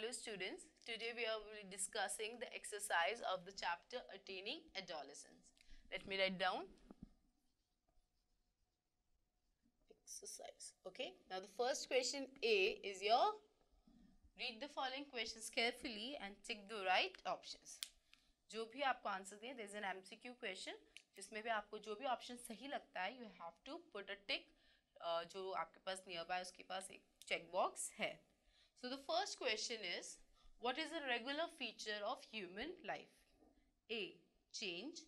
Hello students, today we are discussing the exercise of the chapter Attaining Adolescence. Let me write down exercise. Okay, now the first question A is your read the following questions carefully and tick the right options. जो भी आपको answer दिए, there is an MCQ question जिसमें भी आपको जो भी option सही लगता है you have to put a tick. जो आपके पास nearby उसके पास एक check box है. So the first question is, what is a regular feature of human life? A. Change.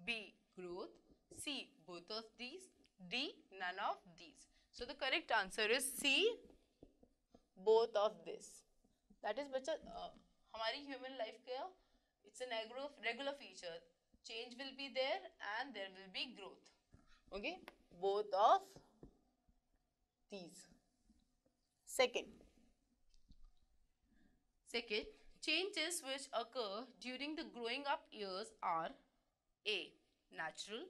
B. Growth. C. Both of these. D. None of these. So the correct answer is C. Both of this. That is बच्चा हमारी human life का it's a regular feature. Change will be there and there will be growth. Okay. Both of these. Second, changes which occur during the growing up years are A. Natural.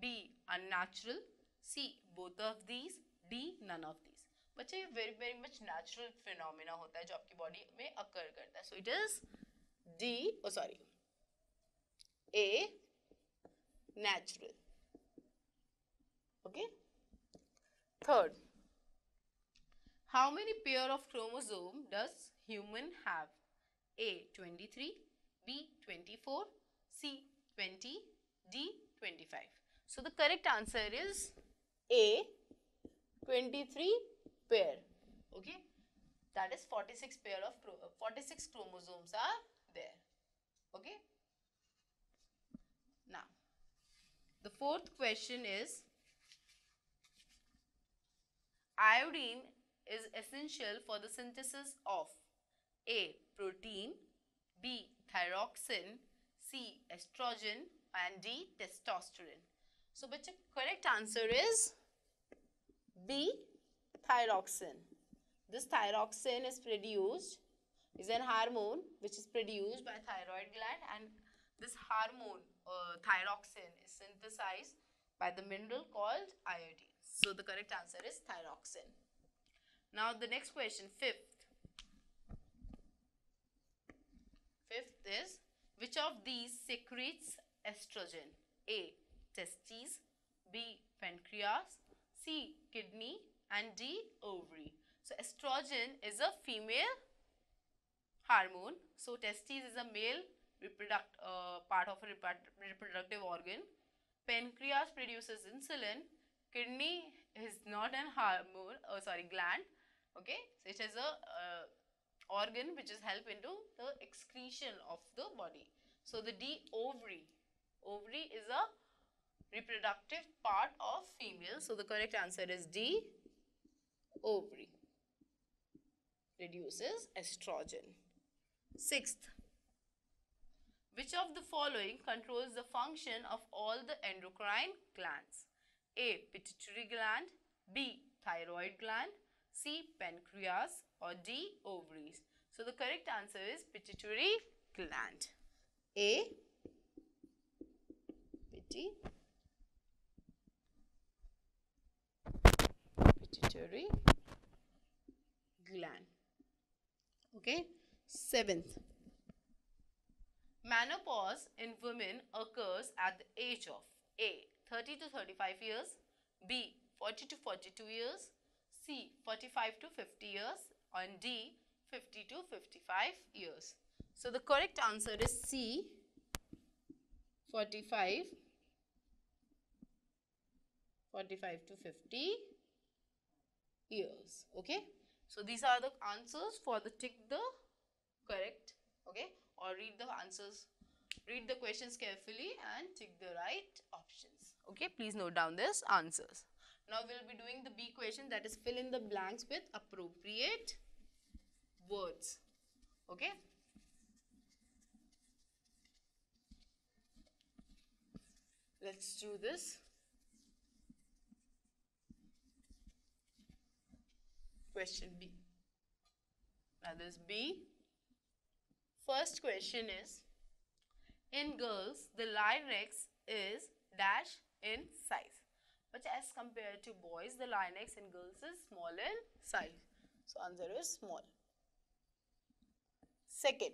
B. Unnatural. C. Both of these. D. None of these. बच्चे ये very much natural phenomena होता है जो आपकी body में occur करता है. So it is A. Natural. Okay. Third, how many pair of chromosome does human have? A. 23. B. 24. C. 20. D. 25. So the correct answer is A. 23 pair. Okay. That is 46 chromosomes are there. Okay. Now, the fourth question is, iodine is essential for the synthesis of A. Protein. B. Thyroxine. C. Estrogen. And D. Testosterone. So, बच्चे correct answer is B. Thyroxine. This thyroxine is an hormone which is produced by thyroid gland, and this hormone thyroxine is synthesized by the mineral called iodine. So the correct answer is thyroxine. Now the next question, fifth is, which of these secretes estrogen? A. Testes. B. Pancreas. C. Kidney. And D. Ovary. So estrogen is a female hormone. So testes is a male part of a reproductive organ. Pancreas produces insulin. Kidney is not an hormone, gland. Okay, so it is a organ which is help into the excretion of the body. So the D. Ovary. Ovary is a reproductive part of female. So the correct answer is D. Ovary. Produces estrogen. Sixth, which of the following controls the function of all the endocrine glands? A. Pituitary gland. B. Thyroid gland. C. Pancreas. Or D. Ovaries. So the correct answer is pituitary gland. A. Pituitary gland. Okay. Seventh, menopause in women occurs at the age of A. 30 to 35 years. B. 40 to 42 years. C. 45 to 50 years. And D. 50 to 55 years. So the correct answer is C. 45 to 50 years. Okay. So these are the answers for the tick the correct. Okay. Or read the answers. Read the questions carefully and tick the right options. Okay. Please note down these answers. Now we will be doing the B question, that is fill in the blanks with appropriate words. Okay. Let's do this. Question B. Now this B. First question is, in girls, the larynx is dash in size. But as compared to boys, the larynx in girls is small in size. So answer is small. Second,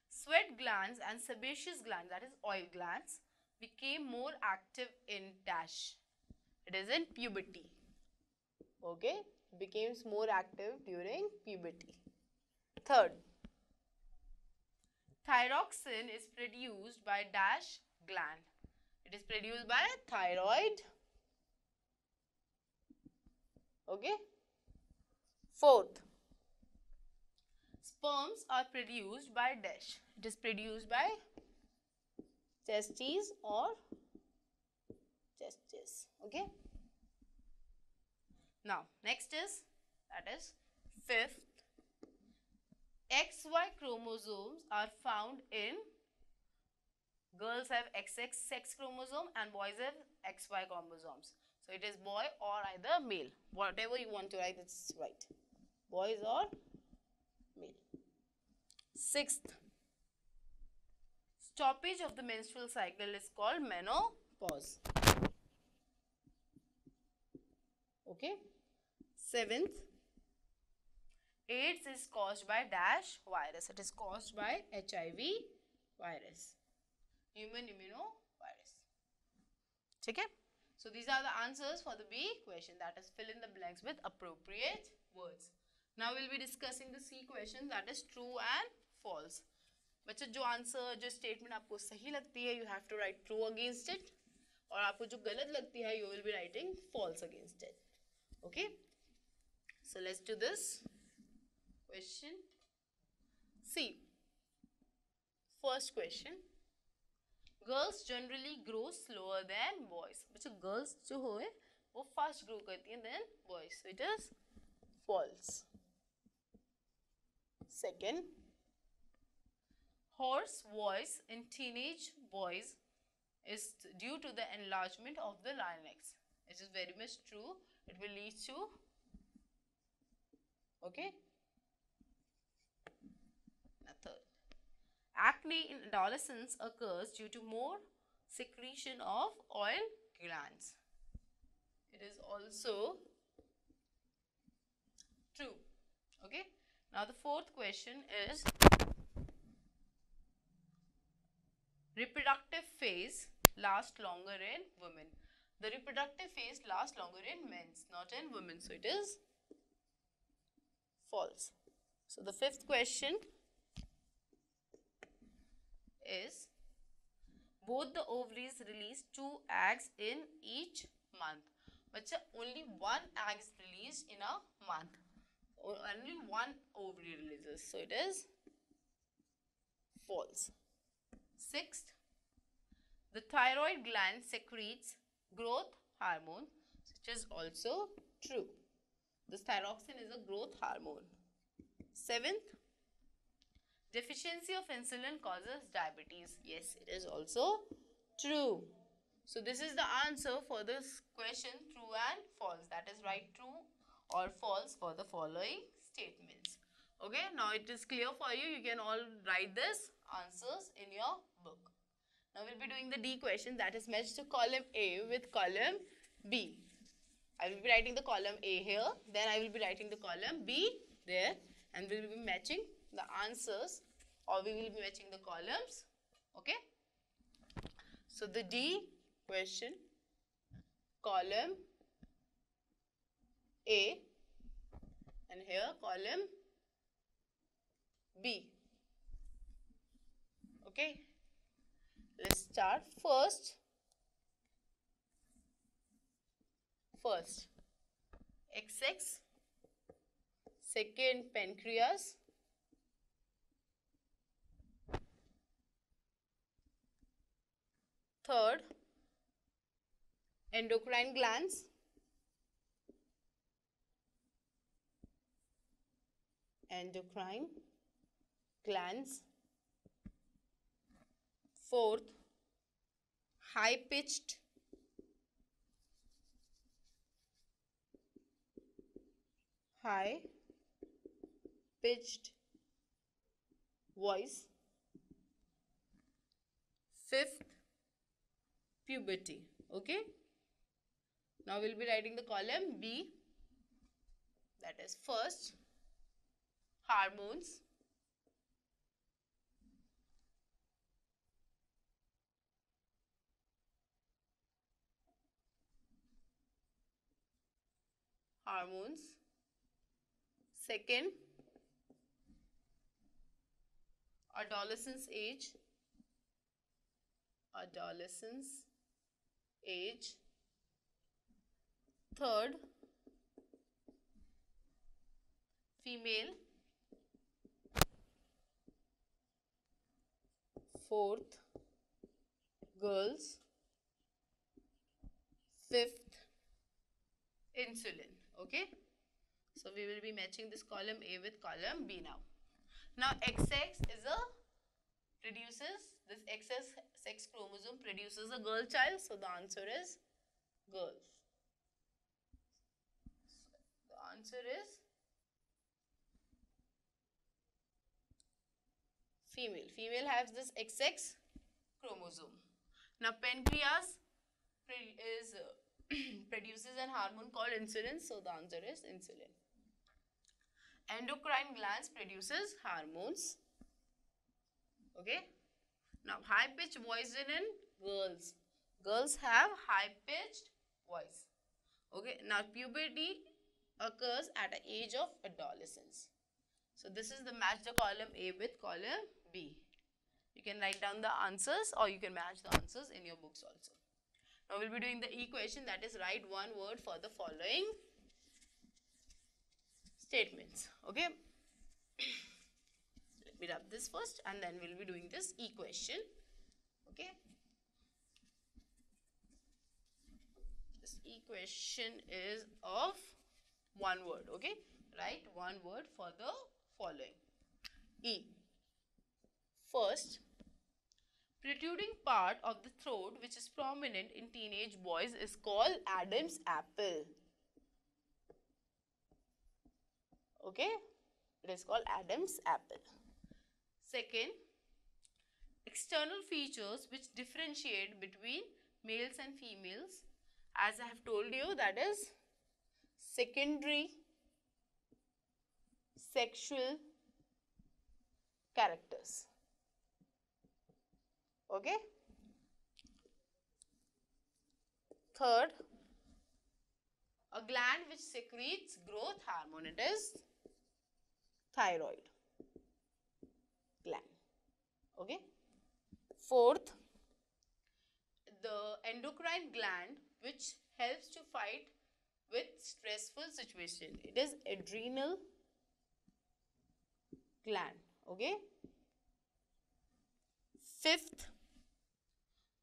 sweat glands and sebaceous glands, that is oil glands, became more active in dash. It is in puberty. Okay, becomes more active during puberty. Third, thyroxine is produced by dash gland. It is produced by thyroid. Okay. Fourth, sperms are produced by dash. It is produced by testes or testes. Okay. Now, next is, that is fifth, XY chromosomes are found in, girls have XX sex chromosome and boys have XY chromosomes. So, it is boy or either male. Whatever you want to write, it's right. Boys or male. Sixth, stoppage of the menstrual cycle is called menopause. Okay. Seventh, AIDS is caused by dash virus. It is caused by HIV virus, human immunovirus. Okay. So these are the answers for the B question, that is fill in the blanks with appropriate words. Now we'll be discussing the C question, that is true and false. बच्चों जो answer, जो statement आपको सही लगती है, you have to write true against it, और आपको जो गलत लगती है, you will be writing false against it. Okay. So let's do this question. See, first question. Girls generally grow slower than boys. बच्चों girls जो हो वो fast grow करती हैं than boys. So it is false. Second, hoarse voice in teenage boys is due to the enlargement of the larynx. It is very much true. It will lead to, okay. Now third, acne in adolescence occurs due to more secretion of oil glands. It is also true. Okay. Now the fourth question is, reproductive phase lasts longer in women. The reproductive phase lasts longer in men, not in women. So it is false. So the fifth question is, both the ovaries release 2 eggs in each month. But only 1 egg is released in a month. Only 1 ovary releases. So it is false. Sixth, the thyroid gland secretes growth hormone, which is also true. This thyroxine is a growth hormone. Seventh, deficiency of insulin causes diabetes. Yes, it is also true. So this is the answer for this question, true and false. That is right, true or false for the following statements. Okay, now it is clear for you. You can all write this answers in your book. Now we'll be doing the D question, that is match the column A with column B. I will be writing the column A here, then I will be writing the column B there, and we will be matching the answers, or we will be matching the columns. Okay. So the D question, column A, and here column B. Okay. Let's start first. XX, second pancreas, third endocrine glands, fourth high pitched voice, fifth puberty. Okay, now we'll be writing the column B, that is first hormones, hormones. Second, adolescence age. Adolescence age. Third, female. Fourth, girls. Fifth, insulin. Okay, so we will be matching this column A with column B now. Now XX is a produces this excess sex chromosome produces a girl child, so the answer is girls. So the answer is female. Female has this XX chromosome. Now pancreas is produces an hormone called insulin, so the answer is insulin. Endocrine glands produces hormones. Okay. Now high pitched voice in girls. Girls have high pitched voice. Okay. Now puberty occurs at the age of adolescence. So this is the match the column A with column B. You can write down the answers or you can match the answers in your books also. Now we'll be doing the equation, that is write one word for the following statements. Okay. Let me rub this first and then we'll be doing this equation. Okay. This equation is of one word. Okay. Write one word for the following. E. First, protruding part of the throat which is prominent in teenage boys is called Adam's apple. Okay, it is called Adam's apple. Second, external features which differentiate between males and females, as I have told you, that is secondary sexual characters. Okay. Third, a gland which secretes growth hormone, it is thyroid gland. Okay. Fourth, the endocrine gland which helps to fight with stressful situation, it is adrenal gland. Okay. Fifth,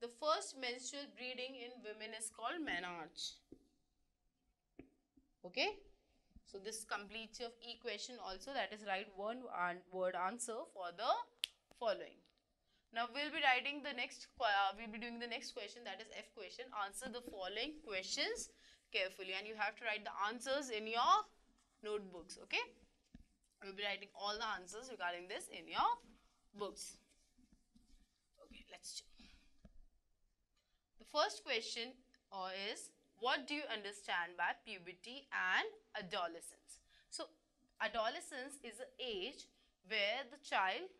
the first menstrual bleeding in women is called menarche. Okay. So this completes your equation also, that is write one word answer for the following. Now we'll be writing the next, we'll be doing the next question, that is F question. Answer the following questions carefully and you have to write the answers in your notebooks. Okay. We'll be writing all the answers regarding this in your books. Okay, let's check. The first question is, what do you understand by puberty and adolescence? So adolescence is an age where the child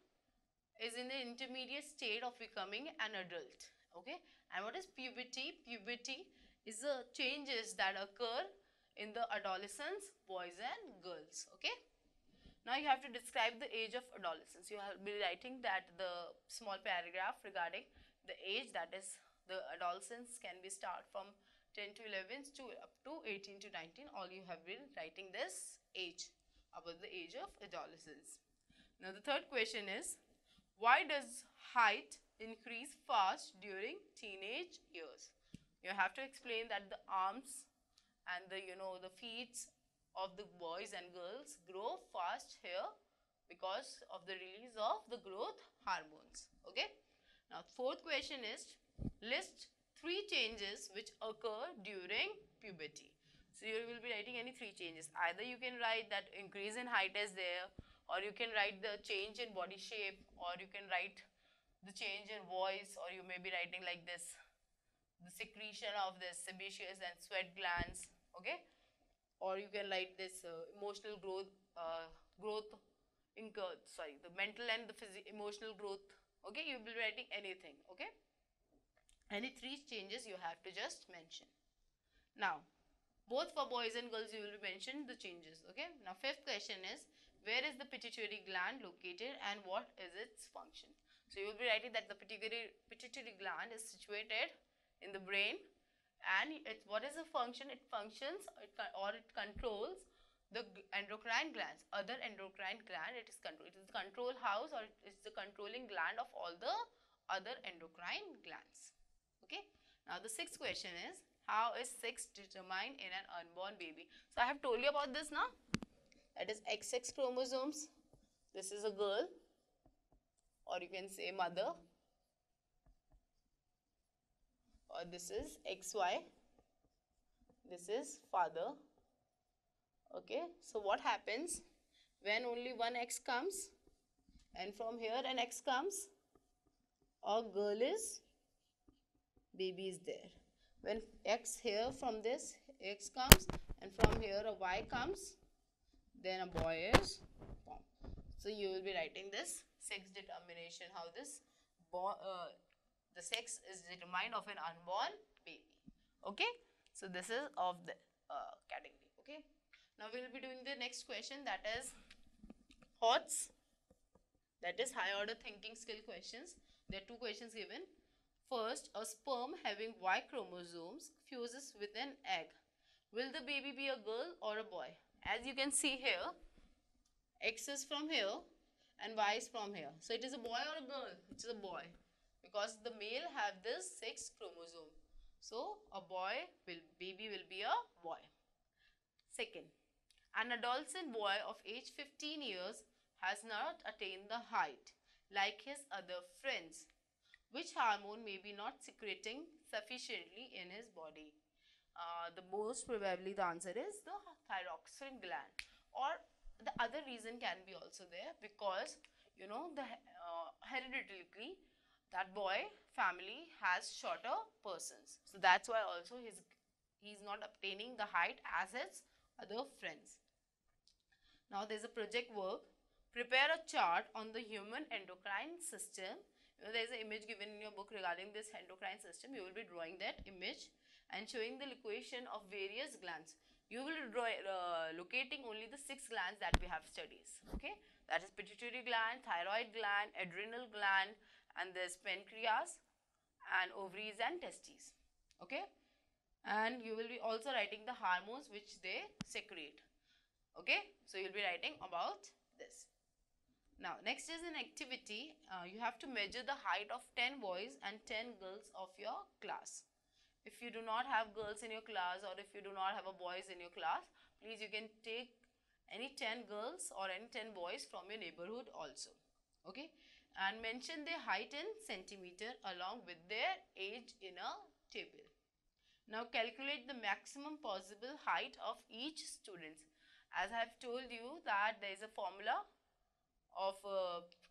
is in the intermediate state of becoming an adult. Okay. And what is puberty? Puberty is the changes that occur in the adolescents, boys and girls. Okay. Now you have to describe the age of adolescence. You will be writing that the small paragraph regarding the age, that is the adolescence can be start from 10 to 11 to up to 18 to 19. All you have been writing this age, about the age of adolescence. Now the third question is, why does height increase fast during teenage years? You have to explain that the arms and the the feet of the boys and girls grow fast here because of the release of the growth hormones. Okay. Now fourth question is, list 3 changes which occur during puberty. So you will be writing any 3 changes. Either you can write that increase in height is there, or you can write the change in body shape, or you can write the change in voice, or you may be writing like this, the secretion of this sebaceous and sweat glands. Okay. Or you can write this emotional growth, the mental and the emotional growth. Okay. You will be writing anything. Okay. Any 3 changes you have to just mention. Now, Both for boys and girls you will mention the changes. Okay. Now fifth question is, where is the pituitary gland located and what is its function? So you will be writing that the pituitary gland is situated in the brain, and what is the function? It functions it controls the endocrine glands, other endocrine gland. It is the control house, or it is the controlling gland of all the other endocrine glands. Okay. Now the sixth question is, how is sex determined in an unborn baby? So I have told you about this now. That is XX chromosomes. This is a girl, or you can say mother, or this is XY. This is father. Okay, so what happens when only one X comes and from here an X comes? A girl is, baby is there. When X here, from this X comes and from here a Y comes, then a boy is born. So you will be writing this sex determination, how this the sex is determined of an unborn baby. Okay, so this is of the category. Okay, now we will be doing the next question, that is HOTS, that is high order thinking skill questions. There are two questions given. First, a sperm having Y chromosomes fuses with an egg. Will the baby be a girl or a boy? As you can see here, X is from here and Y is from here. So it is a boy or a girl? It is a boy, because the male have this 6 chromosome. So a baby will be a boy. Second, an adolescent boy of age 15 years has not attained the height like his other friends. Which hormone may be not secreting sufficiently in his body? The most probably the answer is the thyroxine gland, or the other reason can be also there, because you know the hereditarily that boy family has shorter persons, so that's why also he's not obtaining the height as his other friends. Now there's a project work, prepare a chart on the human endocrine system. There is an image given in your book regarding this endocrine system. You will be drawing that image and showing the location of various glands. You will be locating only the 6 glands that we have studied. Okay, that is pituitary gland, thyroid gland, adrenal gland, and there's pancreas, and ovaries and testes. Okay, and you will be also writing the hormones which they secrete. Okay, so you'll be writing about this. Now, next is an activity. You have to measure the height of 10 boys and 10 girls of your class. If you do not have girls in your class, or if you do not have a boys in your class, please you can take any 10 girls or any 10 boys from your neighborhood also. Okay, and mention their height in centimeter along with their age in a table. Now, calculate the maximum possible height of each student. As I have told you that there is a formula of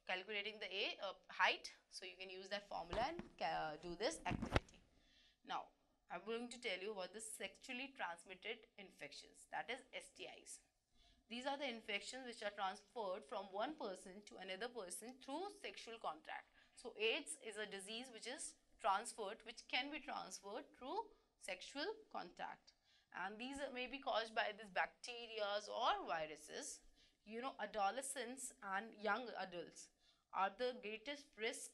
calculating the height, so you can use that formula and do this activity. Now I'm going to tell you about the sexually transmitted infections, that is STIs. These are the infections which are transferred from one person to another person through sexual contact. So AIDS is a disease which is transferred, which can be transferred through sexual contact, and these may be caused by these bacteria or viruses. You know, adolescents and young adults are the greatest risk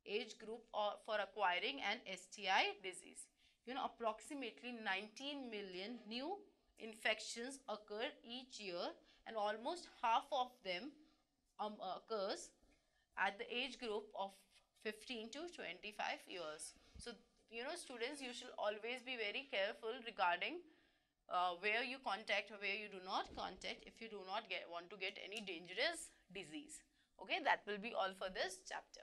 age group for acquiring an STI disease. You know, approximately 19 million new infections occur each year, and almost half of them occurs at the age group of 15 to 25 years. So, you know, students, you should always be very careful regarding where you contact or where you do not contact if you do not want to get any dangerous disease. Okay, that will be all for this chapter.